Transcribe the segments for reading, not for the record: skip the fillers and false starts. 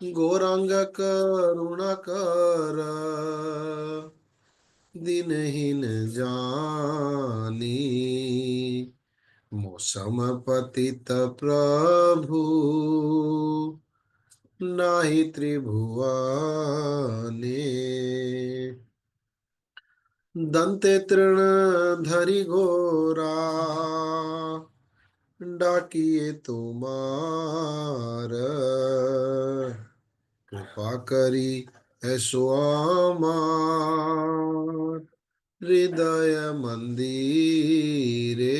गौरांग करुणाकर दीनहीन जानी। मौसम पतित प्रभु नाही त्रिभुवने। दंते तृण धरि घोरा डाकिए तुमार। कृपा करी ऐसो आमार हृदय मंदिरे।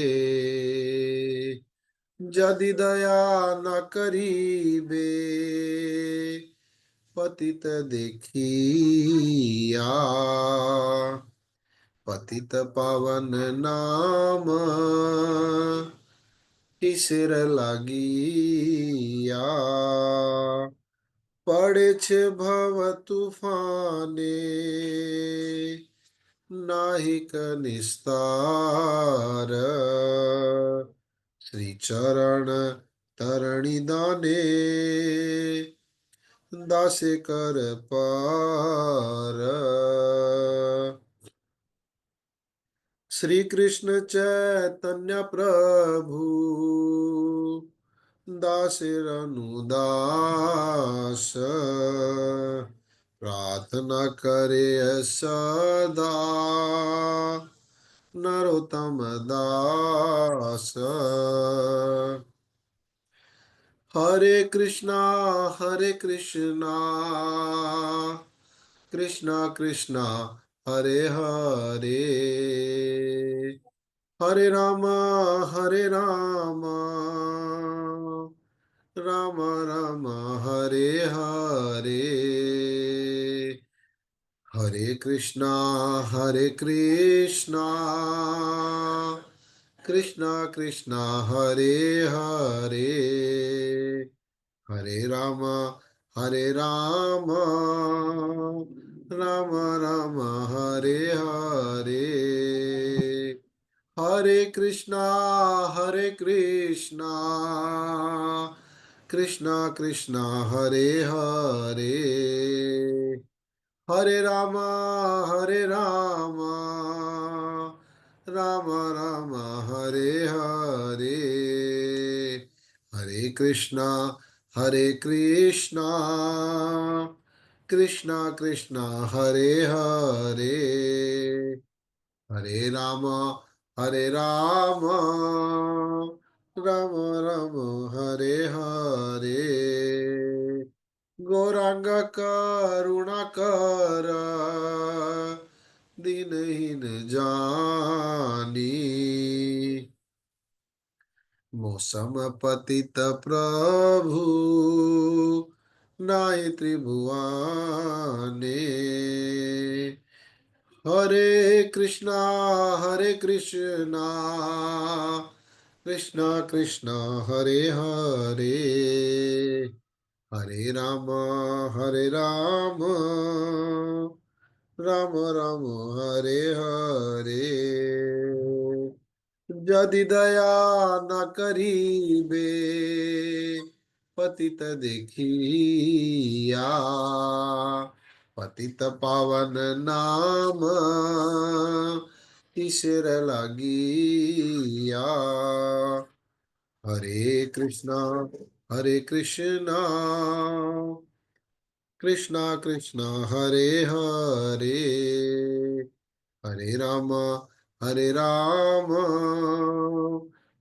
जदि दया न करीबे पतित देखिया। पतित पावन नाम ईश्वर लागिया। पड़े छे भव तूफाने नाहिक निस्तार। श्री चरण तरणी दाने दासे कर पार। श्री कृष्ण चैतन्य प्रभु दास रनुदास। प्रार्थना करे सदा नरोत्तम दास। हरे कृष्णा कृष्णा कृष्णा हरे हरे। हरे राम राम राम हरे हरे। हरे कृष्णा कृष्णा कृष्णा हरे हरे। हरे राम राम राम हरे हरे। हरे कृष्णा कृष्णा कृष्णा हरे हरे। हरे राम राम राम हरे हरे। हरे कृष्णा कृष्णा कृष्णा हरे हरे। हरे राम राम राम हरे हरे। गौरांग करुणाकर दीनहीन जानी। मौसम पतित प्रभु नाहि त्रिभुवने। हरे कृष्णा कृष्णा कृष्णा हरे हरे। हरे राम राम राम हरे हरे। जदि दया न करीबे पतित देखिया। पतित पावन नाम ईश्वर लागिया। हरे कृष्णा कृष्णा कृष्णा हरे हरे। हरे राम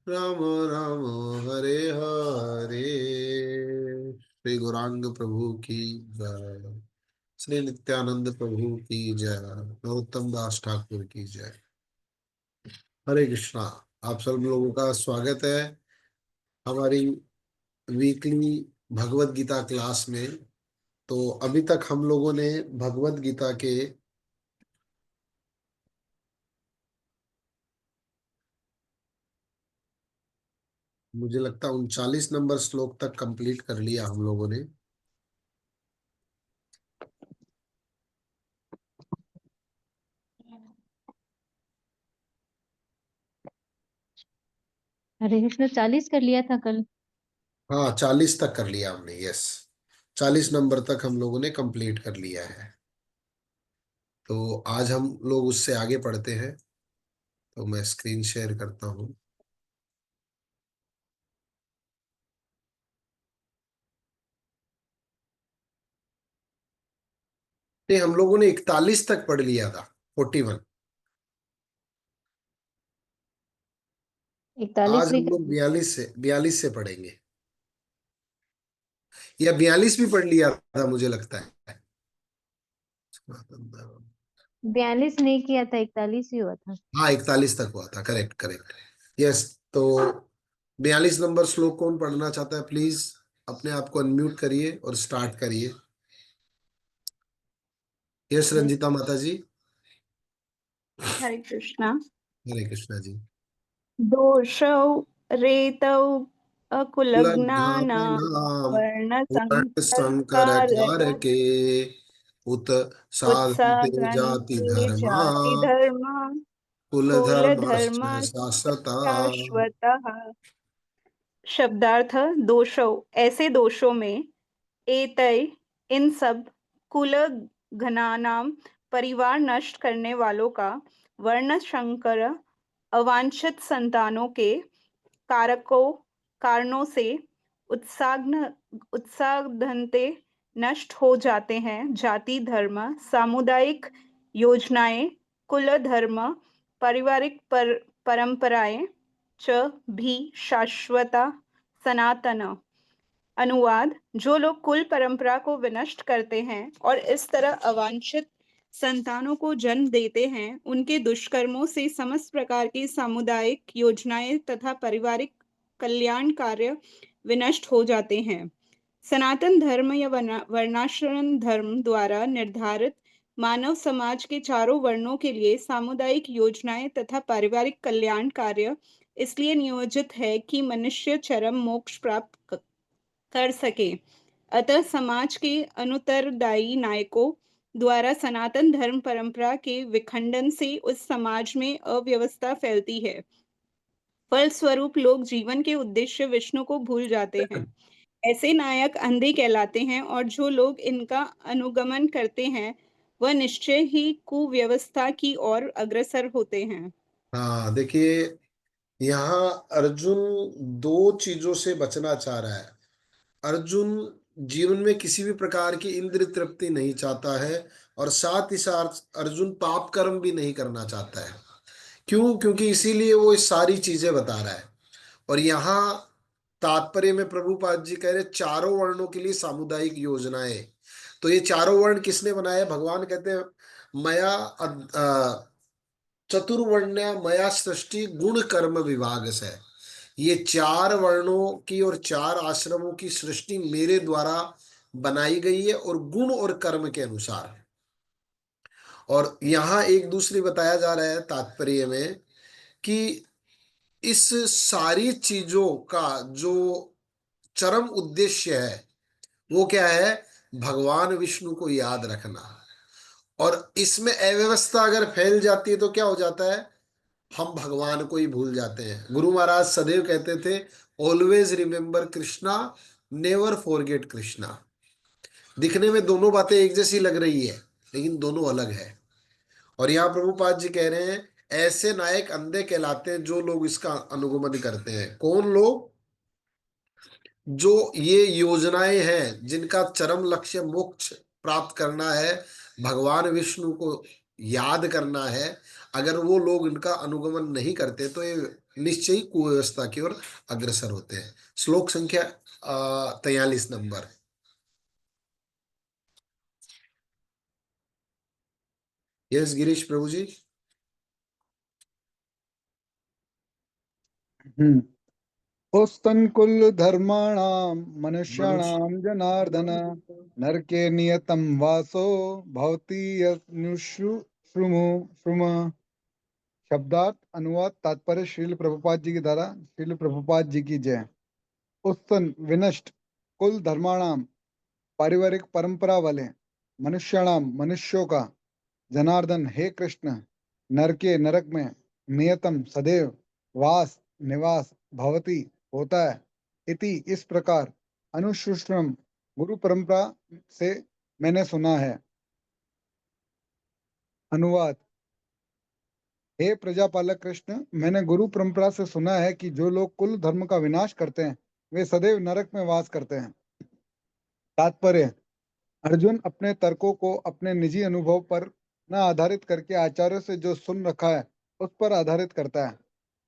राम राम हरे हरे। श्री गौरांग प्रभु की जय। श्री नित्यानंद प्रभु की जय। नरोत्तम दास ठाकुर की जय। हरे कृष्णा। आप सब लोगों का स्वागत है हमारी वीकली भगवत गीता क्लास में। तो अभी तक हम लोगों ने भगवत गीता के मुझे लगता है 39 नंबर श्लोक तक कंप्लीट कर लिया हम लोगों ने। हरे कृष्ण 40 कर लिया था कल। हाँ 40 तक कर लिया हमने, यस। 40 नंबर तक हम लोगों ने कंप्लीट कर लिया है। तो आज हम लोग उससे आगे पढ़ते हैं। तो मैं स्क्रीन शेयर करता हूँ। नहीं, हम लोगों ने 41 तक पढ़ लिया था। 41। 41 आज भी हम कर लोग ली। 42 से पढ़ेंगे। या 42 भी पढ़ लिया था मुझे लगता है। 42 नहीं किया था, 41 ही हुआ था। हाँ, 41 तक हुआ था। Correct correct. यस। तो 42 नंबर श्लोक कौन पढ़ना चाहता है? प्लीज अपने आप को अनम्यूट करिए और स्टार्ट करिए। यस, रंजिता माता जी। हरे कृष्णा। हरे कृष्णा जी। दोषौ रेतौ अकुलज्ञानां नाम वर्ण संकर वर्णसंकरकारक के उत साधते जाति उत्साहग्रन्थे धर्मा जाति धर्म कुल कुल धर्माश्च धर्म शाश्वता। शाश्वतः। शब्दार्थ दोषौ ऐसे दोषों में, एतय इन सब, कुल घनानाम परिवार नष्ट करने वालों का, वर्ण संकर अवांछित संतानों के कारकों कारणों से, उत्साहधनते नष्ट हो जाते हैं जाति धर्म सामुदायिक योजनाएं कुल धर्म पारिवारिक परंपराएं च भी शाश्वता सनातन। अनुवाद: जो लोग कुल परंपरा को विनष्ट करते हैं और इस तरह अवांछित संतानों को जन्म देते हैं, उनके दुष्कर्मों से समस्त प्रकार की सामुदायिक योजनाएं तथा पारिवारिक कल्याण कार्य विनष्ट हो जाते हैं। सनातन धर्म या वर्णाश्रम धर्म द्वारा निर्धारित मानव समाज के चारों वर्णों के लिए सामुदायिक योजनाएं तथा पारिवारिक कल्याण कार्य इसलिए नियोजित है कि मनुष्य चरम मोक्ष प्राप्त कर सके। अतः समाज के अनुत्तरदायी नायकों द्वारा सनातन धर्म परंपरा के विखंडन से उस समाज में अव्यवस्था फैलती है। फलस्वरूप लोग जीवन के उद्देश्य विष्णु को भूल जाते हैं। ऐसे नायक अंधे कहलाते हैं और जो लोग इनका अनुगमन करते हैं वह निश्चय ही कुव्यवस्था की ओर अग्रसर होते हैं। हाँ, देखिए, यहाँ अर्जुन दो चीजों से बचना चाह रहा है। अर्जुन जीवन में किसी भी प्रकार की इंद्रिय तृप्ति नहीं चाहता है, और साथ ही साथ अर्जुन पाप कर्म भी नहीं करना चाहता है। क्यों? क्योंकि इसीलिए वो इस सारी चीजें बता रहा है। और यहाँ तात्पर्य में प्रभुपाद जी कह रहे चारों वर्णों के लिए सामुदायिक योजनाएं। तो ये चारों वर्ण किसने बनाए? भगवान कहते हैं मया चतुर्वर्ण्य मया सृष्टि गुण कर्म विभाग से। ये चार वर्णों की और चार आश्रमों की सृष्टि मेरे द्वारा बनाई गई है, और गुण और कर्म के अनुसार। और यहाँ एक दूसरी बताया जा रहा है तात्पर्य में कि इस सारी चीजों का जो चरम उद्देश्य है वो क्या है? भगवान विष्णु को याद रखना। और इसमें अव्यवस्था अगर फैल जाती है तो क्या हो जाता है? हम भगवान को ही भूल जाते हैं। गुरु महाराज सदैव कहते थे, always remember Krishna, never forget Krishna. दिखने में दोनों बातें एक जैसी लग रही है, लेकिन दोनों अलग है। और यहाँ प्रभुपाद जी कह रहे हैं ऐसे नायक अंधे कहलाते हैं जो लोग इसका अनुगमन करते हैं। कौन लोग? जो ये योजनाएं हैं जिनका चरम लक्ष्य मोक्ष प्राप्त करना है, भगवान विष्णु को याद करना है, अगर वो लोग इनका अनुगमन नहीं करते तो ये निश्चय ही कुव्यवस्था की ओर अग्रसर होते हैं। श्लोक संख्या 43 नंबर। यस गिरीश प्रभु जी। पुस्तन्कुल धर्माणां मनुष्य मनुष्याणां जनार्दन नरके नियतं वासो भवति यस्नुषु श्रुमु श्रुम। शब्दार्थ अनुवाद तात्पर्य श्रील प्रभुपाद जी के द्वारा श्रील प्रभुपाद जी की जय। पुस्तन विनष्ट, कुल धर्माणाम पारिवारिक परंपरा वाले, मनुष्याणाम मनुष्यों का, जनार्दन हे कृष्ण, नरके नरक में, नियतम सदैव, वास निवास, भवति होता है, इति इस प्रकार, अनुशुश्रम गुरु परंपरा से मैंने सुना है। अनुवाद। हे प्रजापालक कृष्ण, मैंने गुरु परंपरा से सुना है कि जो लोग कुल धर्म का विनाश करते हैं वे सदैव नरक में वास करते हैं। तात्पर्य। अर्जुन अपने तर्कों को अपने निजी अनुभव पर न आधारित करके आचार्यों से जो सुन रखा है उस पर आधारित करता है।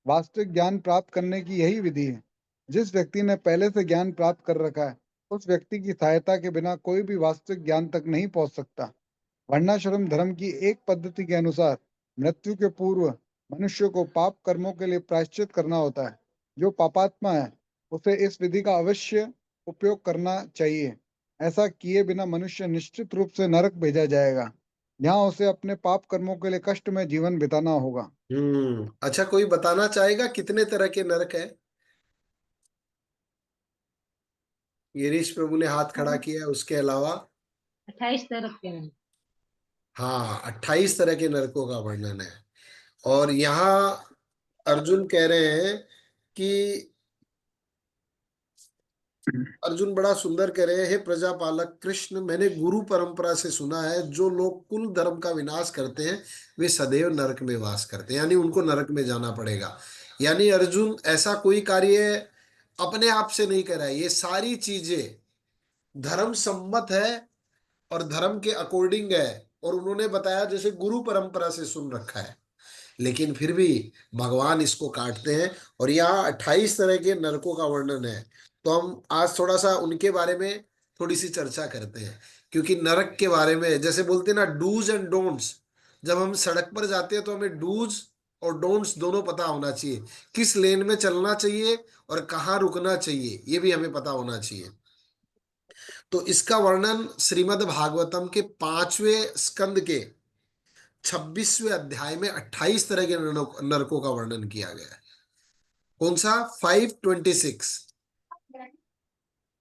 वास्तविक ज्ञान प्राप्त करने की यही विधि है। जिस व्यक्ति ने पहले से ज्ञान प्राप्त कर रखा है उस व्यक्ति की सहायता के बिना कोई भी वास्तविक ज्ञान तक नहीं पहुंच सकता। वर्णाश्रम धर्म की एक पद्धति के अनुसार मृत्यु के पूर्व मनुष्य को पाप कर्मों के लिए प्रायश्चित करना होता है। जो पापात्मा है उसे इस विधि का अवश्य उपयोग करना चाहिए। ऐसा किए बिना मनुष्य निश्चित रूप से नरक भेजा जाएगा, जहाँ उसे अपने पाप कर्मों के लिए कष्ट में जीवन बिताना होगा। अच्छा, कोई बताना चाहेगा कितने तरह के नरक है? गिरीश प्रभु ने हाथ खड़ा किया है, उसके अलावा 28 तरफ के हैं। हाँ, 28 तरह के नरकों का वर्णन है। और यहाँ अर्जुन कह रहे हैं कि अर्जुन बड़ा सुंदर कह रहे हैं, हे प्रजापालक कृष्ण, मैंने गुरु परंपरा से सुना है जो लोग कुल धर्म का विनाश करते हैं वे सदैव नरक में वास करते हैं, यानी उनको नरक में जाना पड़ेगा। यानी अर्जुन ऐसा कोई कार्य अपने आप से नहीं कर रहा है, ये सारी चीजें धर्म सम्मत है और धर्म के अकॉर्डिंग है, और उन्होंने बताया जैसे गुरु परंपरा से सुन रखा है, लेकिन फिर भी भगवान इसको काटते हैं। और यहाँ 28 तरह के नरकों का वर्णन है, तो हम आज थोड़ा सा उनके बारे में थोड़ी सी चर्चा करते हैं। क्योंकि नरक के बारे में जैसे बोलते हैं ना, डूज एंड डोंट्स, जब हम सड़क पर जाते हैं तो हमें डूज और डोंट्स दोनों पता होना चाहिए। किस लेन में चलना चाहिए और कहाँ रुकना चाहिए ये भी हमें पता होना चाहिए। तो इसका वर्णन श्रीमद् भागवतम के 5वें स्कंद के 26वें अध्याय में 28 तरह के नरकों का वर्णन किया गया है। कौन सा? 526,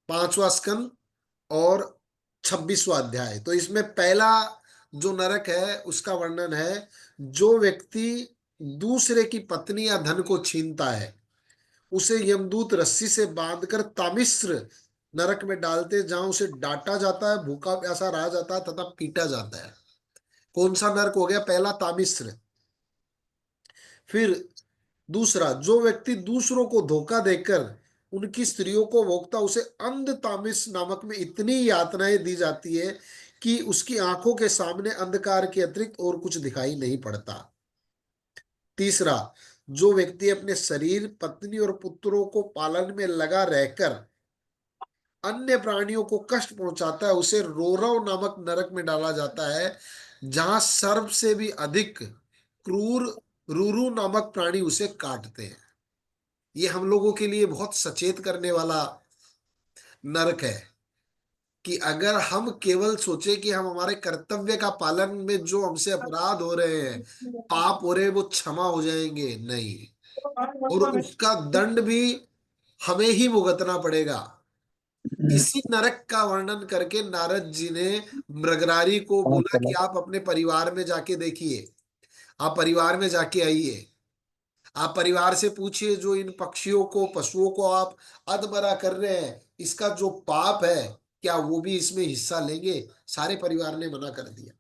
5वां स्कंद और 26वां अध्याय। तो इसमें पहला जो नरक है उसका वर्णन है, जो व्यक्ति दूसरे की पत्नी या धन को छीनता है उसे यमदूत रस्सी से बांधकर तामिश्र नरक में डालते, जहां उसे डांटा जाता है, भूखा प्यासा रहा जाता है तथा पीटा जाता है। कौन सा नरक हो गया? पहला तामिश्र। फिर दूसरा, जो व्यक्ति दूसरों को धोखा देकर उनकी स्त्रियों को भोगता उसे अंध तामिस नामक में इतनी यातनाएं दी जाती है कि उसकी आंखों के सामने अंधकार के अतिरिक्त और कुछ दिखाई नहीं पड़ता। तीसरा, जो व्यक्ति अपने शरीर, पत्नी और पुत्रों को पालन में लगा रहकर अन्य प्राणियों को कष्ट पहुंचाता है उसे रोरव नामक नरक में डाला जाता है, जहां सर्प से भी अधिक क्रूर रूरू नामक प्राणी उसे काटते हैं। ये हम लोगों के लिए बहुत सचेत करने वाला नरक है कि अगर हम केवल सोचे कि हम हमारे कर्तव्य का पालन में जो हमसे अपराध हो रहे हैं, पाप हो रहे हैं, वो क्षमा हो जाएंगे, नहीं, और उसका दंड भी हमें ही भुगतना पड़ेगा। इसी नरक का वर्णन करके नारद जी ने मृगरारी को बोला कि आप अपने परिवार में जाके देखिए, आप परिवार में जाके आइए, आप परिवार से पूछिए जो इन पक्षियों को, पशुओं को आप अधमरा कर रहे हैं, इसका जो पाप है क्या वो भी इसमें हिस्सा लेंगे? सारे परिवार ने मना कर दिया।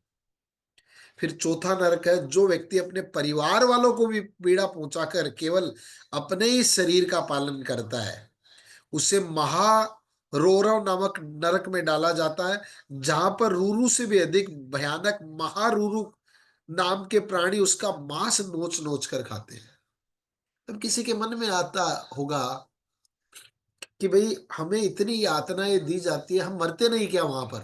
फिर चौथा नरक है, जो व्यक्ति अपने परिवार वालों को भी पीड़ा पहुंचाकर केवल अपने ही शरीर का पालन करता है उसे महारोरव नामक नरक में डाला जाता है, जहां पर रूरू से भी अधिक भयानक महारूरू नाम के प्राणी उसका मांस नोच नोच कर खाते हैं। तब किसी के मन में आता होगा कि भाई हमें इतनी यातनाएं दी जाती है, हम मरते नहीं क्या वहां पर?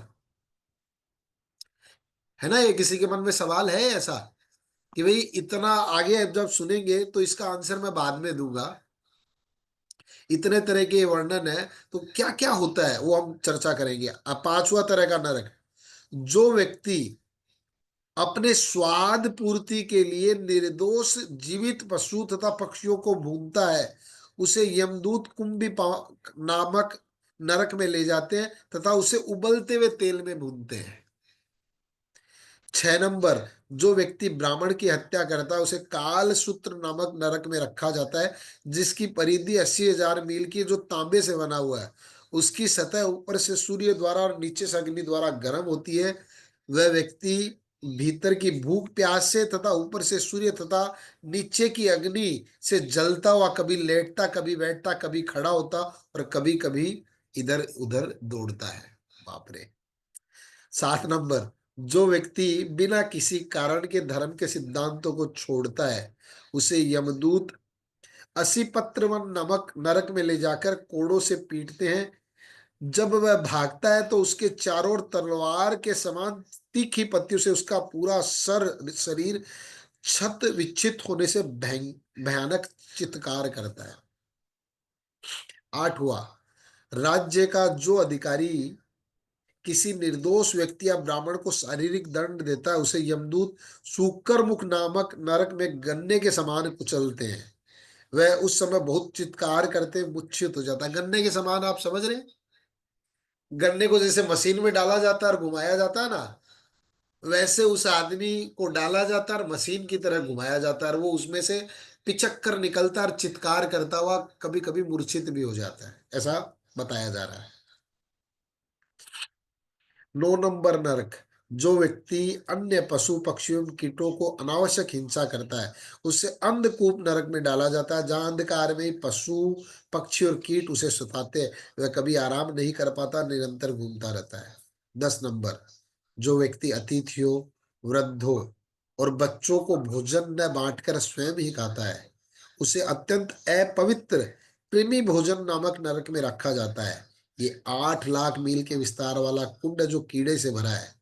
है ना, ये किसी के मन में सवाल है ऐसा कि भाई इतना आगे जब सुनेंगे तो इसका आंसर मैं बाद में दूंगा। इतने तरह के वर्णन है तो क्या क्या होता है वो हम चर्चा करेंगे। अब 5वां तरह का नरक, जो व्यक्ति अपने स्वाद पूर्ति के लिए निर्दोष जीवित पशु तथा पक्षियों को भूनता है उसे यमदूत कुंभी नामक नरक में ले जाते हैं तथा उसे उबलते हुए तेल में भूनते हैं। 6 नंबर, जो व्यक्ति ब्राह्मण की हत्या करता है उसे काल सूत्र नामक नरक में रखा जाता है, जिसकी परिधि 80,000 मील की, जो तांबे से बना हुआ है उसकी सतह ऊपर से सूर्य द्वारा और नीचे से अग्नि द्वारा गर्म होती है। वह व्यक्ति भीतर की भूख प्यास से तथा ऊपर से सूर्य तथा नीचे की अग्नि से जलता हुआ कभी लेटता, कभी बैठता, कभी खड़ा होता और कभी कभी इधर उधर दौड़ता है। बाप रे। 7 नंबर, जो व्यक्ति बिना किसी कारण के धर्म के सिद्धांतों को छोड़ता है उसे यमदूत 80 पत्र व नमक नरक में ले जाकर कोड़ों से पीटते हैं। जब वह भागता है तो उसके चारों ओर तलवार के समान तीखी पत्तियों से उसका पूरा शरीर क्षत विक्षित होने से भयानक चित्कार करता है। 8वां, राज्य का जो अधिकारी किसी निर्दोष व्यक्ति या ब्राह्मण को शारीरिक दंड देता है उसे यमदूत सूकर मुख नामक नरक में गन्ने के समान कुचलते हैं। वह उस समय बहुत चित्कार करते मूर्छित हो जाता है। गन्ने के समान आप समझ रहे हैं? गन्ने को जैसे मशीन में डाला जाता है और घुमाया जाता है ना, वैसे उस आदमी को डाला जाता है और मशीन की तरह घुमाया जाता है और वो उसमें से पिचक कर निकलता है और चित्कार करता हुआ कभी कभी मूर्छित भी हो जाता है, ऐसा बताया जा रहा है। 9 नंबर नरक, जो व्यक्ति अन्य पशु पक्षियों कीटों को अनावश्यक हिंसा करता है उसे अंधकूप नरक में डाला जाता है, जहां अंधकार में पशु पक्षी और कीट उसे सताते हैं। वह कभी आराम नहीं कर पाता, निरंतर घूमता रहता है। 10 नंबर, जो व्यक्ति अतिथियों, वृद्धों और बच्चों को भोजन न बांटकर स्वयं ही खाता है उसे अत्यंत अपवित्र कृमि भोजन नामक नरक में रखा जाता है। ये 8 लाख मील के विस्तार वाला कुंड जो कीड़े से भरा है,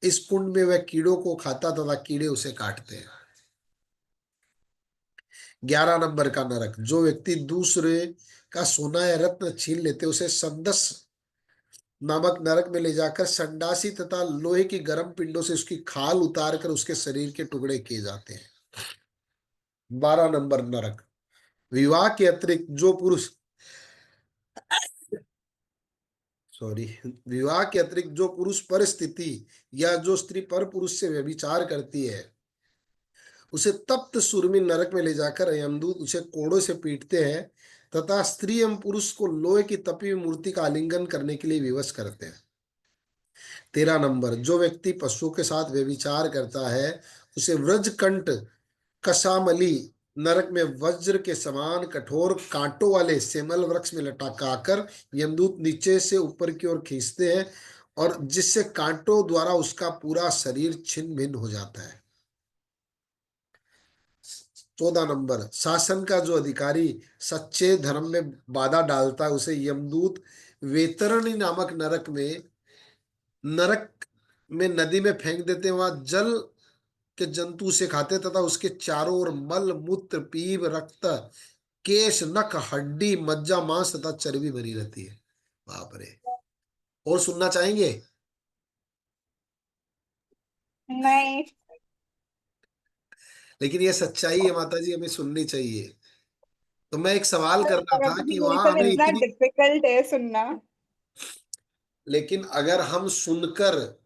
इस कुंड में वह कीड़ों को खाता तथा कीड़े उसे काटते हैं। 11 नंबर का नरक, जो व्यक्ति दूसरे का सोना या रत्न छीन लेते उसे संदस नामक नरक में ले जाकर संडासी तथा लोहे की गर्म पिंडों से उसकी खाल उतार कर उसके शरीर के टुकड़े किए जाते हैं। 12 नंबर नरक, विवाह के अतिरिक्त जो पुरुष सॉरी विवाह के अतिरिक्त जो पुरुष पर स्थिति या जो स्त्री पर पुरुष से व्यभिचार करती है उसे तप्त सुरमी नरक में ले जाकर यमदूत उसे कोड़ों से पीटते हैं तथा स्त्री एवं पुरुष को लोहे की तपी हुई मूर्ति का आलिंगन करने के लिए विवश करते हैं। 13 नंबर, जो व्यक्ति पशुओं के साथ व्यभिचार करता है उसे व्रजकंठ कसामली नरक में वज्र के समान कठोर कांटों वाले सेमल वृक्ष में लटकाकर यमदूत नीचे से ऊपर की ओर खींचते हैं और जिससे कांटों द्वारा उसका पूरा शरीर छिन्न भिन्न हो जाता है। 14 नंबर, शासन का जो अधिकारी सच्चे धर्म में बाधा डालता है उसे यमदूत वेतरणी नामक नरक में नदी में फेंक देते हैं। वहां जल के जंतु उसे खाते तथा उसके चारों ओर मल मूत्र पीप रक्त केश नख हड्डी मज्जा मांस तथा चर्बी भरी रहती है। बाप रे। और सुनना चाहेंगे? नहीं, लेकिन ये सच्चाई है माता जी, हमें सुननी चाहिए। तो मैं एक सवाल कर रहा था कि वहां लेकिन हमें इतना इतनी, डिफिकल्ट है सुनना। लेकिन अगर हम सुनकर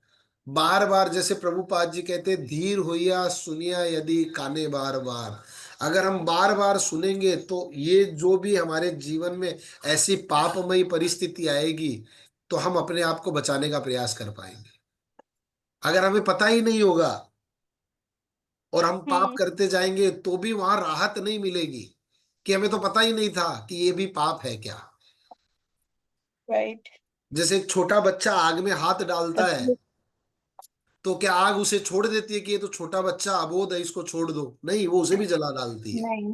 बार बार, जैसे प्रभुपाद जी कहते धीर होइया सुनिया यदि काने बार बार, अगर हम बार बार सुनेंगे तो ये जो भी हमारे जीवन में ऐसी पापमयी परिस्थिति आएगी तो हम अपने आप को बचाने का प्रयास कर पाएंगे। अगर हमें पता ही नहीं होगा और हम पाप हम्म। करते जाएंगे तो भी वहां राहत नहीं मिलेगी कि हमें तो पता ही नहीं था कि ये भी पाप है क्या। राइट। जैसे एक छोटा बच्चा आग में हाथ डालता है तो क्या आग उसे छोड़ देती है कि ये तो छोटा बच्चा अबोध है, इसको छोड़ दो? नहीं, वो उसे भी जला डालती है। नहीं।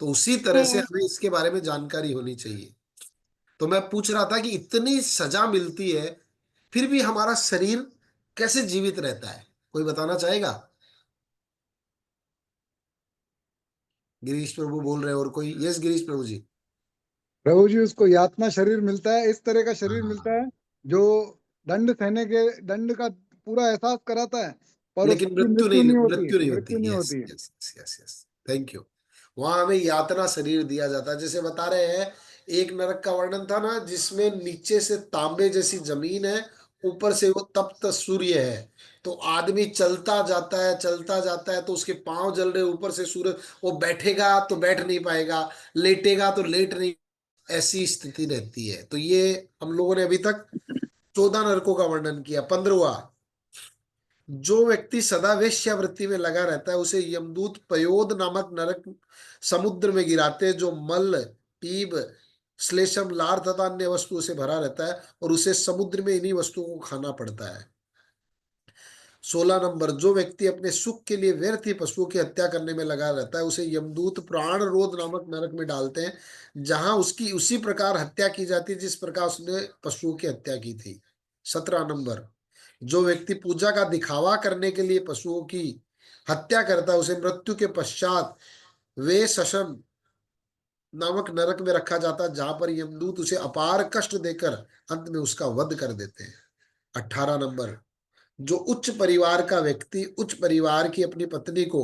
तो उसी तरह से हम्म। हमें इसके बारे में जानकारी होनी चाहिए। तो मैं पूछ रहा था कि इतनी सजा मिलती है फिर भी हमारा शरीर कैसे जीवित रहता है? कोई बताना चाहेगा? गिरीश प्रभु बोल रहे हैं और कोई? यस गिरीश प्रभु जी। प्रभु जी, उसको यातना शरीर मिलता है, इस तरह का शरीर मिलता हाँ, है जो दंड सहने के, दंड का पूरा एहसास कराता है, पर लेकिन उसकी मृत्यु नहीं होती, मृत्यु नहीं होती। मृत्यु नहीं यस होती है। Yes yes yes, thank you. वहां हमें यातना शरीर दिया जाता है। जैसे बता रहे हैं, एक नरक का वर्णन था ना जिसमें नीचे से तांबे जैसी जमीन है, ऊपर से वो तप्त सूर्य है। तो आदमी चलता जाता है, चलता जाता है तो उसके पांव जल रहे, ऊपर से सूरज, वो बैठेगा तो बैठ नहीं पाएगा, लेटेगा तो लेट नहीं, ऐसी स्थिति रहती है। तो ये हम लोगों ने अभी तक 14 नरकों का वर्णन किया। 15वां, जो व्यक्ति सदा वेश्यावृत्ति में लगा रहता है उसे यमदूत पयोद नामक नरक समुद्र में गिराते हैं, जो मल, पीप, श्लेषम, लार तथा अन्य वस्तुओं से भरा रहता है और उसे समुद्र में इन्हीं वस्तुओं को खाना पड़ता है। 16 नंबर, जो व्यक्ति अपने सुख के लिए व्यर्थ ही पशुओं की हत्या करने में लगा रहता है उसे यमदूत प्राण रोध नामक नरक में डालते हैं, जहां उसकी उसी प्रकार हत्या की जाती है जिस प्रकार उसने पशुओं की हत्या की थी। 17 नंबर, जो व्यक्ति पूजा का दिखावा करने के लिए पशुओं की हत्या करता है उसे मृत्यु के पश्चात वे शशन नामक नरक में रखा जाता है, जहां पर यमदूत उसे अपार कष्ट देकर अंत में उसका वध कर देते हैं। 18 नंबर, जो उच्च परिवार का व्यक्ति उच्च परिवार की अपनी पत्नी को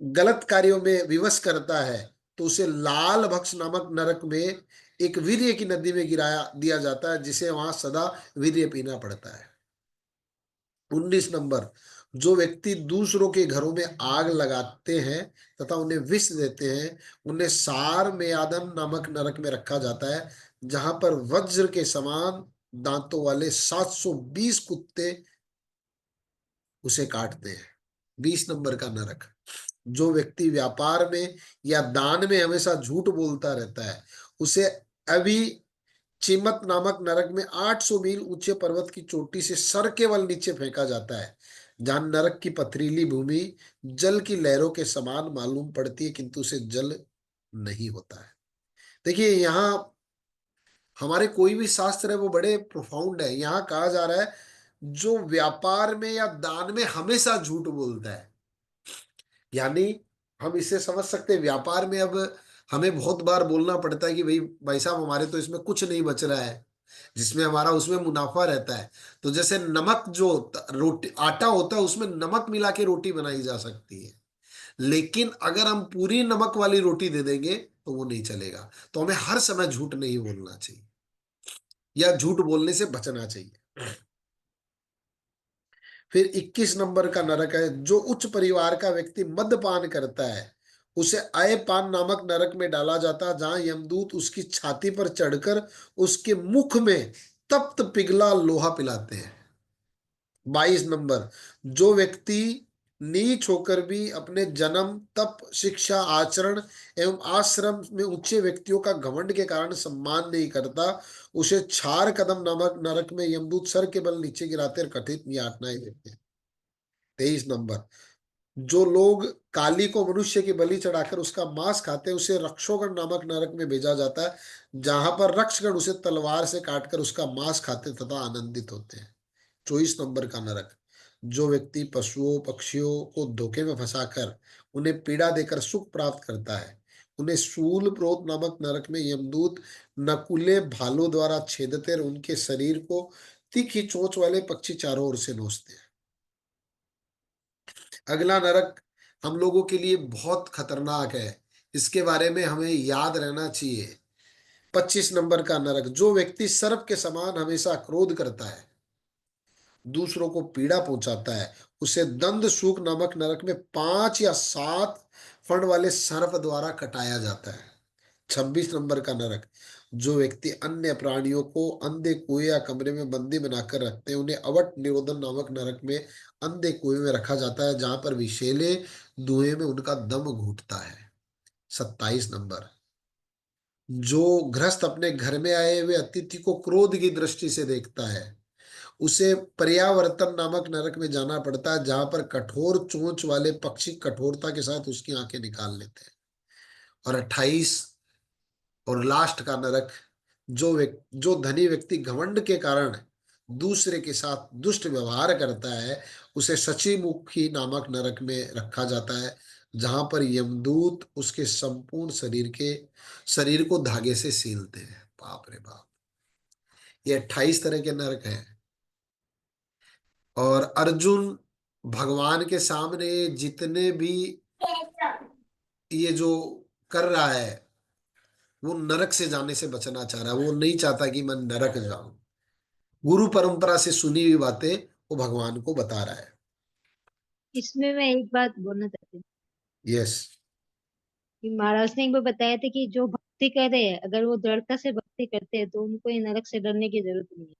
गलत कार्यों में विवश करता है तो उसे लाल भक्ष नामक नरक में एक वीर्य की नदी में गिराया दिया जाता है, जिसे वहां सदा वीर्य पीना पड़ता है। 19 नंबर, जो व्यक्ति दूसरों के घरों में आग लगाते हैं तथा उन्हें विष देते हैं उन्हें सार मेयादन नामक नरक में रखा जाता है, जहां पर वज्र के समान दांतों वाले 720 कुत्ते उसे काटते हैं। 20 नंबर का नरक, जो व्यक्ति व्यापार में या दान में हमेशा झूठ बोलता रहता है उसे अभी चिमत नामक नरक में 800 मील ऊंचे पर्वत की चोटी से सर केवल नीचे फेंका जाता है, जहां नरक की पथरीली भूमि जल की लहरों के समान मालूम पड़ती है किंतु उसे जल नहीं होता है। देखिए, यहाँ हमारे कोई भी शास्त्र है वो बड़े प्रोफाउंड है। यहाँ कहा जा रहा है जो व्यापार में या दान में हमेशा झूठ बोलता है, यानी हम इसे समझ सकते हैं व्यापार में अब हमें बहुत बार बोलना पड़ता है कि भाई साहब हमारे तो इसमें कुछ नहीं बच रहा है, जिसमें हमारा उसमें मुनाफा रहता है। तो जैसे नमक जो रोटी आटा होता है उसमें नमक मिला के रोटी बनाई जा सकती है, लेकिन अगर हम पूरी नमक वाली रोटी दे देंगे तो वो नहीं चलेगा। तो हमें हर समय झूठ नहीं बोलना चाहिए या झूठ बोलने से बचना चाहिए। फिर 21 नंबर का नरक है, जो उच्च परिवार का व्यक्ति मद्यपान करता है उसे अयपान नामक नरक में डाला जाता है, जहां यमदूत उसकी छाती पर चढ़कर उसके मुख में तप्त पिघला लोहा पिलाते हैं। 22 नंबर, जो व्यक्ति नीच होकर भी अपने जन्म, तप, शिक्षा, आचरण एवं आश्रम में ऊंचे व्यक्तियों का घमंड के कारण सम्मान नहीं करता उसे क्षार कदम नामक नरक में यमदूत सर के बल नीचे गिराते और कठिन यातनाएं देते हैं। 23 नंबर, जो लोग काली को मनुष्य की बलि चढ़ाकर उसका मांस खाते हैं उसे रक्षोगण नामक नरक में भेजा जाता है, जहां पर रक्षगण उसे तलवार से काटकर उसका मांस खाते तथा आनंदित होते हैं। 24 नंबर का नरक, जो व्यक्ति पशुओं पक्षियों को धोखे में फंसाकर उन्हें पीड़ा देकर सुख प्राप्त करता है उन्हें शूल प्रोत नामक नरक में यमदूत नकुले भालों द्वारा छेदते और उनके शरीर को तीखी चोंच वाले पक्षी चारों ओर से नोचते हैं। अगला नरक हम लोगों के लिए बहुत खतरनाक है, इसके बारे में हमें याद रहना चाहिए। 25 नंबर का नरक, जो व्यक्ति सर्प के समान हमेशा क्रोध करता है, दूसरों को पीड़ा पहुंचाता है उसे दंड सूक नामक नरक में 5 या 7 फण वाले सर्प द्वारा कटाया जाता है। 26 नंबर का नरक, जो व्यक्ति अन्य प्राणियों को अंधे कुएं या कमरे में बंदी बनाकर रखते हैं उन्हें अवट निरोधन नामक नरक में अंधे कुएं में रखा जाता है, जहां पर विषैले धुएं में उनका दम घुटता है। 27 नंबर, जो गृहस्थ अपने घर में आए हुए अतिथि को क्रोध की दृष्टि से देखता है उसे पर्यावर्तन नामक नरक में जाना पड़ता है, जहां पर कठोर चोंच वाले पक्षी कठोरता के साथ उसकी आंखें निकाल लेते हैं। और 28 और लास्ट का नरक, जो धनी व्यक्ति घमंड के कारण दूसरे के साथ दुष्ट व्यवहार करता है उसे शचीमुखी नामक नरक में रखा जाता है, जहां पर यमदूत उसके संपूर्ण शरीर को धागे से सीलते हैं। बाप रे बाप, ये 28 तरह के नरक हैं। और अर्जुन भगवान के सामने जितने भी ये जो कर रहा है वो नरक से जाने से बचना चाह रहा है, वो नहीं चाहता कि मैं नरक जाऊं। गुरु परंपरा से सुनी हुई बातें वो भगवान को बता रहा है। इसमें मैं एक बात बोलना चाहती हूँ यस। कि महाराज ने एक बार बताया था कि जो भक्ति कर रहे हैं, अगर वो दृढ़ता से भक्ति करते हैं तो उनको ये नरक से डरने की जरूरत नहीं है।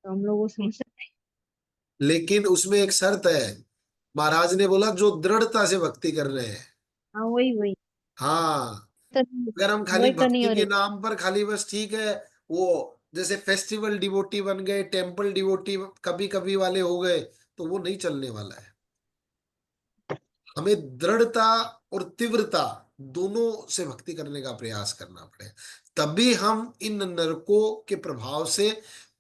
तो हम लोग वो समझ सकते हैं। लेकिन उसमें एक शर्त है, महाराज ने बोला जो दृढ़ता से भक्ति कर रहे हैं। हाँ वही वही हाँ, तो अगर हम खाली वही तो नहीं भक्ति हो के रही। नाम पर खाली बस ठीक है, वो जैसे फेस्टिवल डिवोटी बन गए, टेम्पल डिवोटी कभी कभी वाले हो गए, तो वो नहीं चलने वाला है। हमें दृढ़ता और तीव्रता दोनों से भक्ति करने का प्रयास करना पड़े, तभी हम इन नरकों के प्रभाव से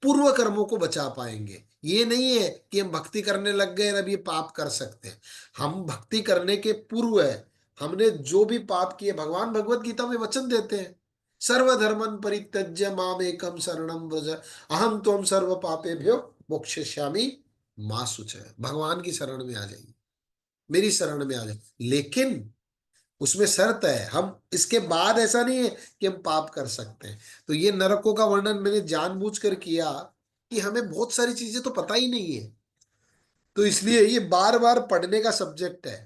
पूर्व कर्मों को बचा पाएंगे। ये नहीं है कि हम भक्ति करने लग गए और अब ये पाप कर सकते हैं। हम भक्ति करने के पूर्व है, हमने जो भी पाप किए, भगवान भगवत गीता में वचन देते हैं, सर्वधर्मन परित्यज्य माम एकम शरणम व्रज अहम त्वं सर्व पापेभ्यो मोक्षयिष्यामि मा शुचः। भगवान की शरण में आ जाइए, मेरी शरण में आ जाए। लेकिन उसमें शर्त है, हम इसके बाद ऐसा नहीं है कि हम पाप कर सकते हैं। तो ये नरकों का वर्णन मैंने जानबूझकर किया कि हमें बहुत सारी चीजें तो पता ही नहीं है, तो इसलिए ये बार बार पढ़ने का सब्जेक्ट है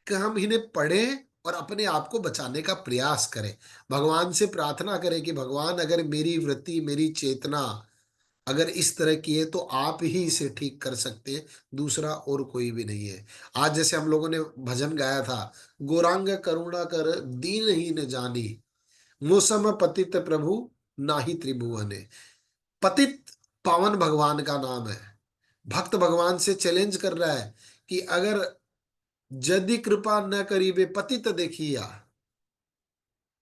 कि हम इन्हें पढ़ें और अपने आप को बचाने का प्रयास करें। भगवान से प्रार्थना करें कि भगवान अगर मेरी वृत्ति, मेरी चेतना अगर इस तरह की है तो आप ही इसे ठीक कर सकते हैं, दूसरा और कोई भी नहीं है। आज जैसे हम लोगों ने भजन गाया था, गौरांग करुणा कर दीनहीन जानी, मौसम पतित प्रभु नाही त्रिभुवने। पतित पावन भगवान का नाम है। भक्त भगवान से चैलेंज कर रहा है कि अगर यदि कृपा न करीबे पतित देखिया,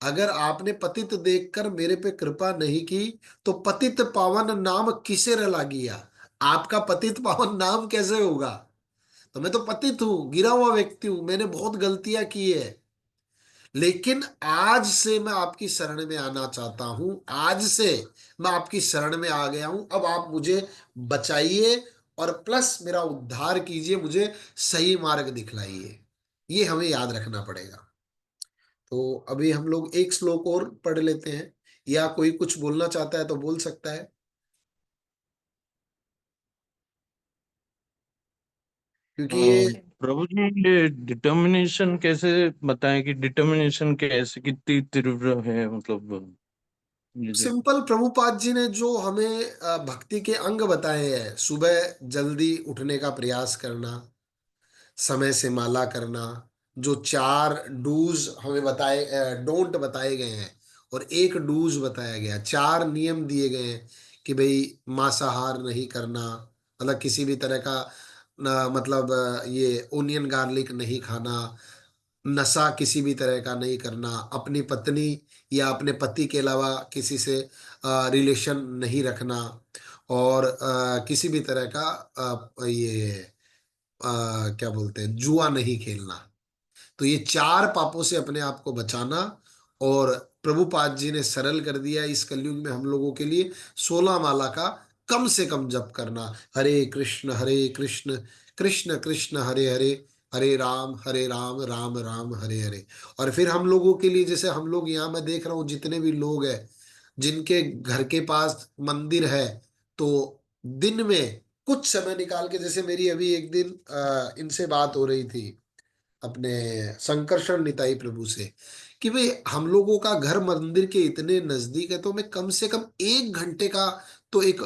अगर आपने पतित देखकर मेरे पे कृपा नहीं की तो पतित पावन नाम किसे रलागिया। आपका पतित पावन नाम कैसे होगा? तो मैं तो पतित हूं, गिरा हुआ व्यक्ति हूं, मैंने बहुत गलतियां की है, लेकिन आज से मैं आपकी शरण में आना चाहता हूं। आज से मैं आपकी शरण में आ गया हूं, अब आप मुझे बचाइए और प्लस मेरा उद्धार कीजिए, मुझे सही मार्ग दिखलाइए। ये हमें याद रखना पड़ेगा। तो अभी हम लोग एक श्लोक और पढ़ लेते हैं, या कोई कुछ बोलना चाहता है तो बोल सकता है, क्योंकि ये प्रभु जी, ये डिटर्मिनेशन कैसे बताएं कि डिटर्मिनेशन कैसे कितनी तीव्र है, मतलब ये जो सिंपल प्रभुपाद जी ने जो हमें भक्ति के अंग बताए हैं, सुबह जल्दी उठने का प्रयास करना, समय से माला करना, जो 4 डूज हमें बताए, डोंट बताए गए हैं और एक डूज बताया गया, 4 नियम दिए गए हैं कि भाई मांसाहार नहीं करना, मतलब किसी भी तरह का मतलब ये ओनियन गार्लिक नहीं खाना, नशा किसी भी तरह का नहीं करना, अपनी पत्नी या अपने पति के अलावा किसी से रिलेशन नहीं रखना, और किसी भी तरह का ये क्या बोलते हैं, जुआ नहीं खेलना। तो ये 4 पापों से अपने आप को बचाना, और प्रभुपाद जी ने सरल कर दिया इस कलयुग में हम लोगों के लिए, 16 माला का कम से कम जप करना। हरे कृष्ण कृष्ण कृष्ण हरे हरे, हरे राम राम राम हरे हरे। और फिर हम लोगों के लिए, जैसे हम लोग यहाँ, मैं देख रहा हूँ जितने भी लोग हैं जिनके घर के पास मंदिर है, तो दिन में कुछ समय निकाल के, जैसे मेरी अभी एक दिन इनसे बात हो रही थी अपने संकर्षण निताई प्रभु से, कि भाई हम लोगों का घर मंदिर के इतने नजदीक है, तो हमें कम से कम 1 घंटे का तो एक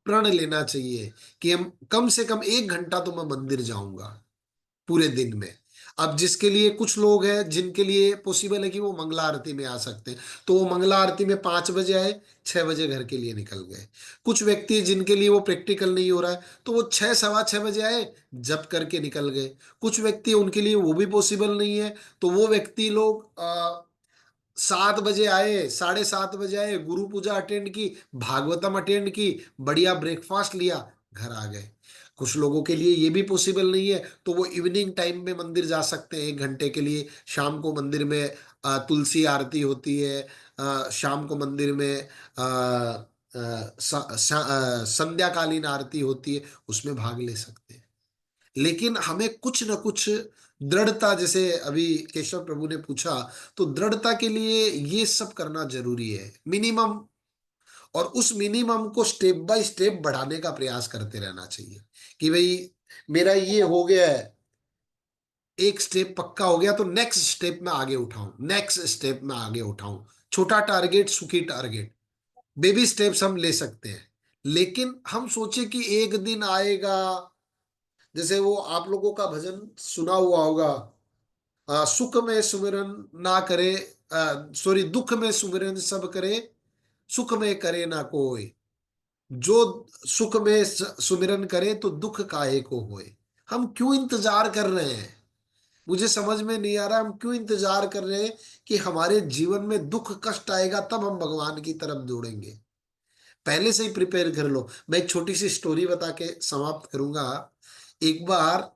प्रण लेना चाहिए कि हम कम से कम 1 घंटा तो मैं मंदिर जाऊंगा पूरे दिन में। अब जिसके लिए, कुछ लोग हैं जिनके लिए पॉसिबल है कि वो मंगला आरती में आ सकते हैं, तो वो मंगला आरती में 5 बजे आए, 6 बजे घर के लिए निकल गए। कुछ व्यक्ति जिनके लिए वो प्रैक्टिकल नहीं हो रहा है, तो वो 6 सवा 6 बजे आए, जप करके निकल गए। कुछ व्यक्ति उनके लिए वो भी पॉसिबल नहीं है, तो वो व्यक्ति लोग 7 बजे आए, 7:30 बजे आए, गुरु पूजा अटेंड की, भागवतम अटेंड की, बढ़िया ब्रेकफास्ट लिया, घर आ गए। कुछ लोगों के लिए ये भी पॉसिबल नहीं है, तो वो इवनिंग टाइम में मंदिर जा सकते हैं 1 घंटे के लिए। शाम को मंदिर में तुलसी आरती होती है, शाम को मंदिर में संध्याकालीन आरती होती है, उसमें भाग ले सकते हैं। लेकिन हमें कुछ न कुछ दृढ़ता, जैसे अभी केशव प्रभु ने पूछा, तो दृढ़ता के लिए ये सब करना जरूरी है, मिनिमम। और उस मिनिमम को स्टेप बाय स्टेप बढ़ाने का प्रयास करते रहना चाहिए कि भाई मेरा ये हो गया है, एक स्टेप पक्का हो गया तो नेक्स्ट स्टेप में आगे उठाऊं, नेक्स्ट स्टेप में आगे उठाऊं। छोटा टारगेट, सुखी टारगेट, बेबी स्टेप्स हम ले सकते हैं। लेकिन हम सोचे कि एक दिन आएगा, जैसे वो आप लोगों का भजन सुना हुआ होगा, सुख में सुमिरन ना करे, सॉरी, दुख में सुमिरन सब करे, सुख में करे ना कोई। जो सुख में सुमिरन करे तो दुख काहे को होए। हम क्यों इंतजार कर रहे हैं? मुझे समझ में नहीं आ रहा हम क्यों इंतजार कर रहे हैं कि हमारे जीवन में दुख कष्ट आएगा तब हम भगवान की तरफ दौड़ेंगे। पहले से ही प्रिपेयर कर लो। मैं एक छोटी सी स्टोरी बता के समाप्त करूंगा। एक बार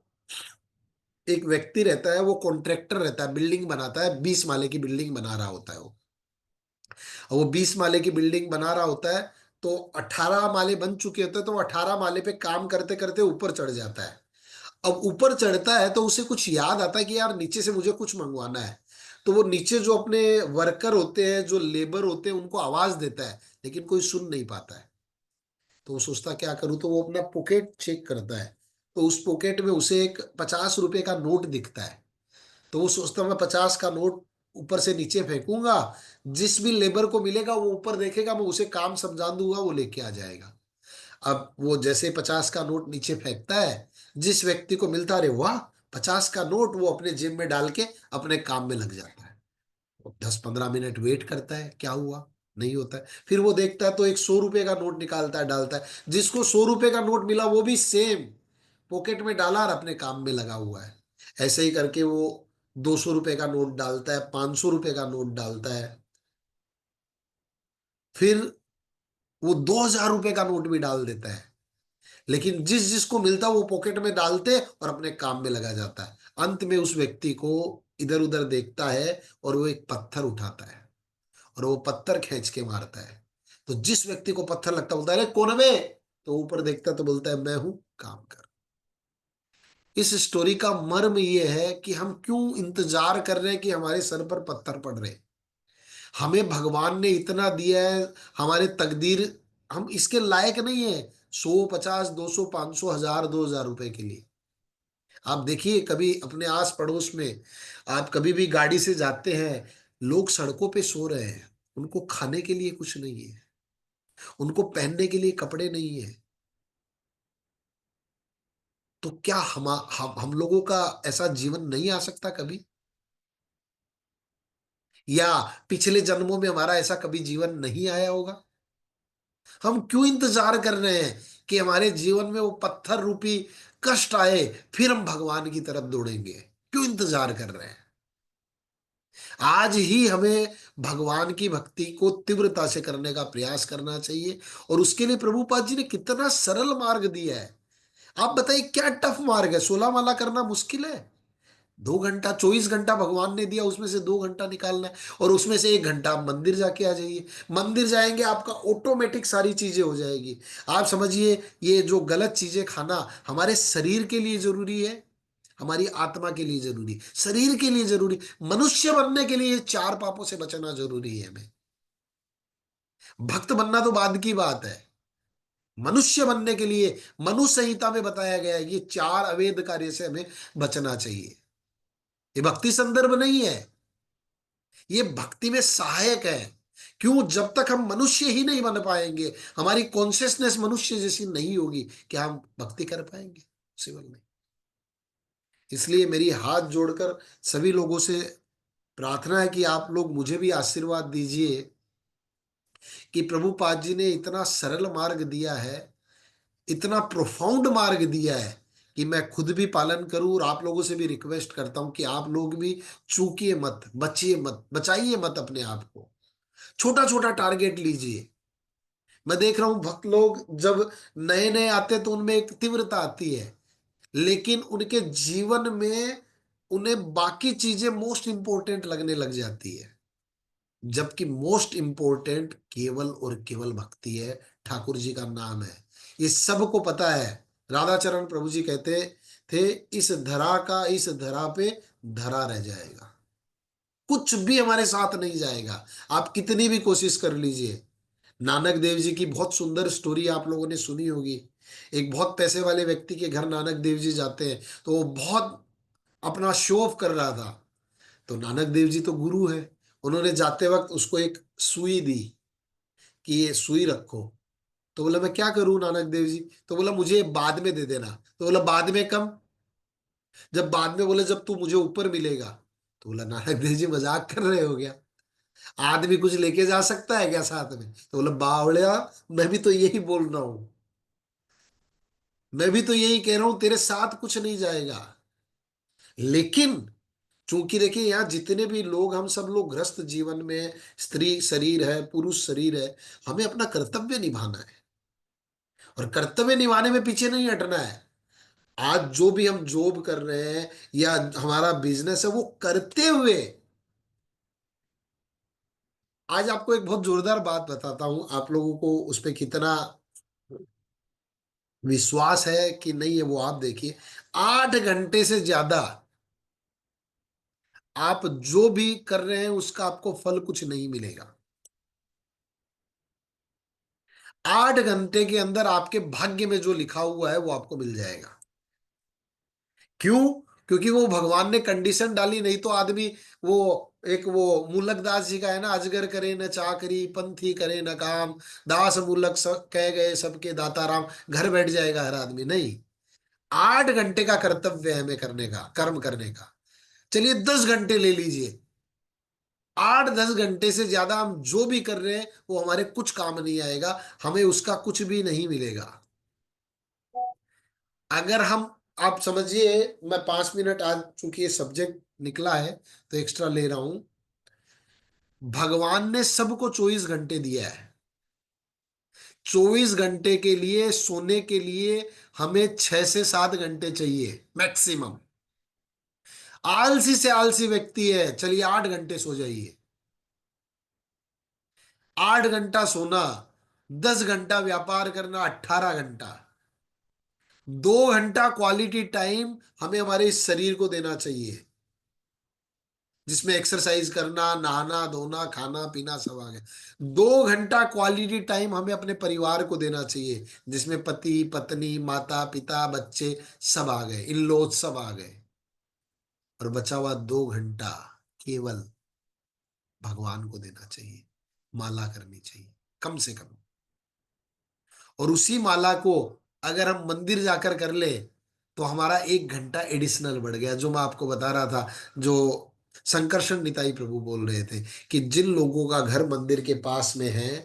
एक व्यक्ति रहता है, वो कॉन्ट्रैक्टर रहता है, बिल्डिंग बनाता है, 20 माले की बिल्डिंग बना रहा होता है वो। और वो 20 माले की बिल्डिंग बना रहा होता है, तो 18 माले बन चुके होते हैं, तो वो 18 माले पे काम करते करते ऊपर चढ़ जाता है। अब ऊपर चढ़ता है तो उसे कुछ याद आता है कि यार नीचे से मुझे कुछ मंगवाना है। तो वो नीचे जो अपने वर्कर होते हैं, जो लेबर होते हैं, उनको आवाज देता है, लेकिन कोई सुन नहीं पाता है। तो वो सोचता क्या करूं, तो वो अपना पॉकेट चेक करता है। तो उस पॉकेट में उसे एक 50 रुपए का नोट दिखता है। तो वो सोचता मैं 50 का नोट ऊपर से नीचे फेंकूंगा, जिस भी लेबर को मिलेगा वो ऊपर देखेगा, मैं उसे काम समझा दूंगा, वो लेके आ जाएगा। अब वो जैसे 50 का नोट नीचे फेंकता है, जिस व्यक्ति को मिलता है, अरे वाह, 50 का नोट, वो अपने जेब में डाल के अपने काम में लग जाता है। वो 10-15 मिनट वेट करता है, क्या हुआ, नहीं होता है। फिर वो देखता है तो एक 100 रुपए का नोट निकालता है, डालता है। जिसको 100 रुपए का नोट मिला वो भी सेम पॉकेट में डाला और अपने काम में लगा हुआ है। ऐसे ही करके वो 200 रुपए का नोट डालता है, 500 रुपए का नोट डालता है, फिर वो 2000 रुपए का नोट भी डाल देता है। लेकिन जिस जिसको मिलता वो पॉकेट में डालते और अपने काम में लगा जाता है। अंत में उस व्यक्ति को इधर उधर देखता है और वो एक पत्थर उठाता है और वो पत्थर खींच के मारता है। तो जिस व्यक्ति को पत्थर लगता है बोलता है, अरे कौन है बे? तो ऊपर देखता तो बोलता है, मैं हूं, काम कर। इस स्टोरी का मर्म ये है कि हम क्यों इंतजार कर रहे हैं कि हमारे सर पर पत्थर पड़ रहे। हमें भगवान ने इतना दिया है, हमारे तकदीर, हम इसके लायक नहीं है 100, 50, 200, 500, 1000, 2000 रुपए के लिए। आप देखिए कभी अपने आस पड़ोस में, आप कभी भी गाड़ी से जाते हैं, लोग सड़कों पे सो रहे हैं, उनको खाने के लिए कुछ नहीं है, उनको पहनने के लिए कपड़े नहीं है। तो क्या हम लोगों का ऐसा जीवन नहीं आ सकता कभी? या पिछले जन्मों में हमारा ऐसा कभी जीवन नहीं आया होगा? हम क्यों इंतजार कर रहे हैं कि हमारे जीवन में वो पत्थर रूपी कष्ट आए फिर हम भगवान की तरफ दौड़ेंगे? क्यों इंतजार कर रहे हैं? आज ही हमें भगवान की भक्ति को तीव्रता से करने का प्रयास करना चाहिए। और उसके लिए प्रभुपाद जी ने कितना सरल मार्ग दिया है। आप बताइए क्या टफ मार्ग है? 16 माला करना मुश्किल है? 2 घंटा, 24 घंटा भगवान ने दिया, उसमें से 2 घंटा निकालना है, और उसमें से 1 घंटा आप मंदिर जाके आ जाइए। मंदिर जाएंगे आपका ऑटोमेटिक सारी चीजें हो जाएगी। आप समझिए, ये जो गलत चीजें खाना हमारे शरीर के लिए जरूरी है, हमारी आत्मा के लिए जरूरी, शरीर के लिए जरूरी, मनुष्य बनने के लिए 4 पापों से बचना जरूरी है हमें। भक्त बनना तो बाद की बात है। मनुष्य बनने के लिए मनु संहिता में बताया गया है, ये 4 अवैध कार्य से हमें बचना चाहिए। ये भक्ति संदर्भ नहीं है, ये भक्ति में सहायक है। क्यों? जब तक हम मनुष्य ही नहीं बन पाएंगे, हमारी कॉन्शियसनेस मनुष्य जैसी नहीं होगी, क्या हम भक्ति कर पाएंगे? पॉसिबल नहीं। इसलिए मेरी हाथ जोड़कर सभी लोगों से प्रार्थना है कि आप लोग मुझे भी आशीर्वाद दीजिए कि प्रभुपाद जी ने इतना सरल मार्ग दिया है, इतना प्रोफाउंड मार्ग दिया है कि मैं खुद भी पालन करूं, और आप लोगों से भी रिक्वेस्ट करता हूं कि आप लोग भी चूकिए मत, बचिए मत, बचाइए मत अपने आप को। छोटा छोटा टारगेट लीजिए। मैं देख रहा हूं भक्त लोग जब नए नए आते हैं तो उनमें एक तीव्रता आती है, लेकिन उनके जीवन में उन्हें बाकी चीजें मोस्ट इंपॉर्टेंट लगने लग जाती है। जबकि मोस्ट इंपॉर्टेंट केवल और केवल भक्ति है, ठाकुर जी का नाम है। ये सबको पता है। राधाचरण प्रभु जी कहते थे, इस धरा का इस धरा पे धरा रह जाएगा, कुछ भी हमारे साथ नहीं जाएगा, आप कितनी भी कोशिश कर लीजिए। नानक देव जी की बहुत सुंदर स्टोरी आप लोगों ने सुनी होगी। एक बहुत पैसे वाले व्यक्ति के घर नानक देव जी जाते हैं, तो वो बहुत अपना शो ऑफ कर रहा था। तो नानक देव जी तो गुरु है, उन्होंने जाते वक्त उसको एक सुई दी कि ये सुई रखो। तो बोला मैं क्या करूं नानक देव जी? तो बोला मुझे बाद में दे देना। तो बोला बाद में कब? जब बाद में बोले जब तू मुझे ऊपर मिलेगा। तो बोला नानक देव जी मजाक कर रहे हो क्या? आदमी कुछ लेके जा सकता है क्या साथ में? तो बोला बावड़िया, मैं भी तो यही बोल रहा हूं, मैं भी तो यही कह रहा हूं, तेरे साथ कुछ नहीं जाएगा। लेकिन चूंकि देखिए यहाँ जितने भी लोग, हम सब लोग ग्रस्त जीवन में, स्त्री शरीर है, पुरुष शरीर है, हमें अपना कर्तव्य निभाना है और कर्तव्य निभाने में पीछे नहीं हटना है। आज जो भी हम जॉब कर रहे हैं या हमारा बिजनेस है वो करते हुए, आज आपको एक बहुत जोरदार बात बताता हूं, आप लोगों को उस पर कितना विश्वास है कि नहीं है वो आप देखिए। 8 घंटे से ज्यादा आप जो भी कर रहे हैं उसका आपको फल कुछ नहीं मिलेगा। 8 घंटे के अंदर आपके भाग्य में जो लिखा हुआ है वो आपको मिल जाएगा। क्यों? क्योंकि वो भगवान ने कंडीशन डाली, नहीं तो आदमी वो, एक वो मूलक दास जी का है ना, अजगर करे न चाकरी, पंथी करे न काम, दास मूलक सब कह गए सबके दाता राम, घर बैठ जाएगा हर आदमी नहीं। 8 घंटे का कर्तव्य है हमें करने का, कर्म करने का। चलिए 10 घंटे ले लीजिए, 8-10 घंटे से ज्यादा हम जो भी कर रहे हैं वो हमारे कुछ काम नहीं आएगा, हमें उसका कुछ भी नहीं मिलेगा। अगर हम, आप समझिए, मैं 5 मिनट आज चूंकि ये सब्जेक्ट निकला है तो एक्स्ट्रा ले रहा हूं। भगवान ने सबको 24 घंटे दिया है, 24 घंटे के लिए सोने के लिए हमें 6 से 7 घंटे चाहिए मैक्सिमम। आलसी से आलसी व्यक्ति है, चलिए 8 घंटे सो जाइए। 8 घंटा सोना, 10 घंटा व्यापार करना, 18 घंटा। 2 घंटा क्वालिटी टाइम हमें हमारे इस शरीर को देना चाहिए, जिसमें एक्सरसाइज करना, नहाना धोना, खाना पीना सब आ गया। 2 घंटा क्वालिटी टाइम हमें अपने परिवार को देना चाहिए, जिसमें पति पत्नी माता पिता बच्चे सब आ गए, इन लोग सब आ गए। और बचा हुआ 2 घंटा केवल भगवान को देना चाहिए, माला करनी चाहिए कम से कम। और उसी माला को अगर हम मंदिर जाकर कर ले तो हमारा 1 घंटा एडिशनल बढ़ गया, जो मैं आपको बता रहा था, जो संकर्षण निताई प्रभु बोल रहे थे कि जिन लोगों का घर मंदिर के पास में है,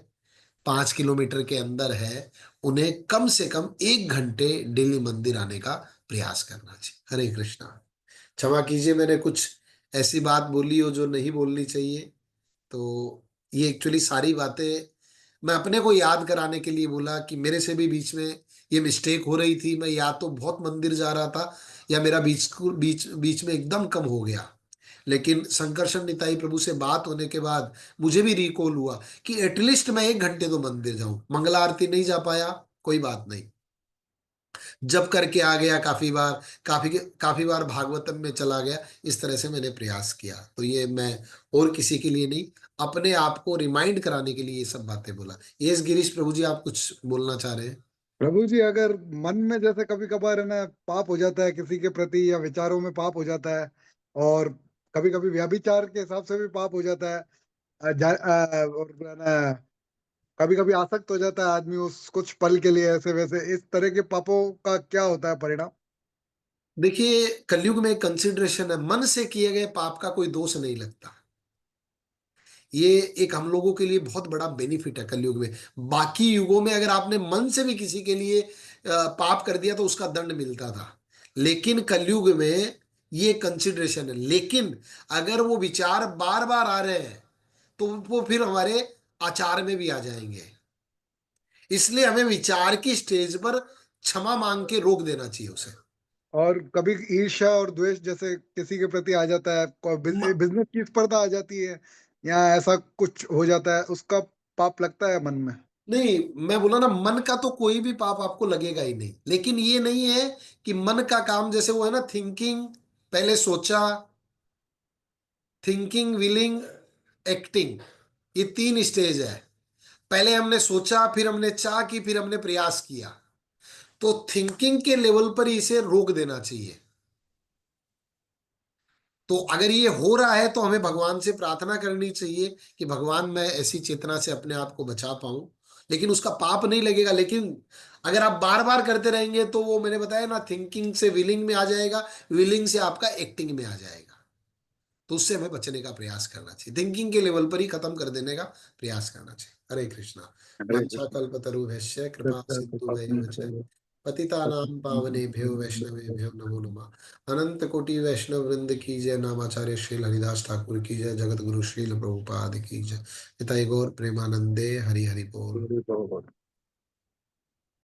5 किलोमीटर के अंदर है, उन्हें कम से कम 1 घंटे डेली मंदिर आने का प्रयास करना चाहिए। हरे कृष्णा। क्षमा कीजिए मैंने कुछ ऐसी बात बोली हो जो नहीं बोलनी चाहिए। तो ये एक्चुअली सारी बातें मैं अपने को याद कराने के लिए बोला कि मेरे से भी बीच में ये मिस्टेक हो रही थी, मैं या तो बहुत मंदिर जा रहा था या मेरा बीच बीच बीच में एकदम कम हो गया। लेकिन संकर्षण निताई प्रभु से बात होने के बाद मुझे भी रिकॉल हुआ कि एटलीस्ट मैं 1 घंटे तो मंदिर जाऊं। मंगला आरती नहीं जा पाया, कोई बात नहीं, जब करके आ गया काफी बार, काफी काफी बार भागवतम में चला गया, इस तरह से मैंने प्रयास किया। तो ये मैं और किसी के लिए नहीं, अपने आप को रिमाइंड कराने के लिए ये सब बातें बोला। यस गिरीश प्रभु जी, आप कुछ बोलना चाह रहे हैं? प्रभु जी, अगर मन में जैसे कभी कभार है ना पाप हो जाता है किसी के प्रति, या विचारों में पाप हो जाता है, और कभी कभी व्यभिचार के हिसाब से भी पाप हो जाता है, और है ना कभी कभी आसक्त हो जाता है आदमी उस कुछ पल के लिए, ऐसे वैसे इस तरह के पापों का क्या होता है परिणाम? देखिए कलयुग में कंसिडरेशन है, मन से किए गए पाप का कोई दोष नहीं लगता। ये एक हम लोगों के लिए बहुत बड़ा बेनिफिट है कलयुग में। बाकी युगों में अगर आपने मन से भी किसी के लिए पाप कर दिया तो उसका दंड मिलता था, लेकिन कलयुग में ये कंसिडरेशन है। लेकिन अगर वो विचार बार बार आ रहे हैं तो वो फिर हमारे आचार में भी आ जाएंगे। इसलिए हमें विचार की स्टेज पर क्षमा मांग के रोक देना चाहिए उसे। और कभी ईर्ष्या और द्वेष जैसे किसी के प्रति आ जाता है, बिजनेस की स्पर्धा आ जाती है, या ऐसा कुछ हो जाता है, उसका पाप लगता है मन में? नहीं, मैं बोला ना, मन का तो कोई भी पाप आपको लगेगा ही नहीं। लेकिन ये नहीं है कि मन का काम जैसे वो है ना, थिंकिंग, पहले सोचा, थिंकिंग, विलिंग, एक्टिंग, ये 3 स्टेज है। पहले हमने सोचा, फिर हमने चाह की, फिर हमने प्रयास किया। तो थिंकिंग के लेवल पर ही इसे रोक देना चाहिए। तो अगर ये हो रहा है तो हमें भगवान से प्रार्थना करनी चाहिए कि भगवान मैं ऐसी चेतना से अपने आप को बचा पाऊं, लेकिन उसका पाप नहीं लगेगा। लेकिन अगर आप बार बार करते रहेंगे तो वो मैंने बताया ना, थिंकिंग से विलिंग में आ जाएगा, विलिंग से आपका एक्टिंग में आ जाएगा। तो उससे हमें बचने का प्रयास करना चाहिए, थिंकिंग के लेवल पर ही खत्म कर देने का प्रयास करना चाहिए। हरे कृष्णा। हरे वांछा कृष्ण। कल्पतरुभ्यश्च कृपा सिंधुभ्यैव च पतितानां पावनेभ्यो वैष्णवेभ्यो नमो नमः। अनंत कोटि वैष्णव वृंद की जय। नामाचार्य श्रील हरिदास ठाकुर की जय। जगत गुरु श्रील प्रभुपाद की जय। निताई गौर प्रेमानंदे। हरि हरि बोल। हरे प्रभु।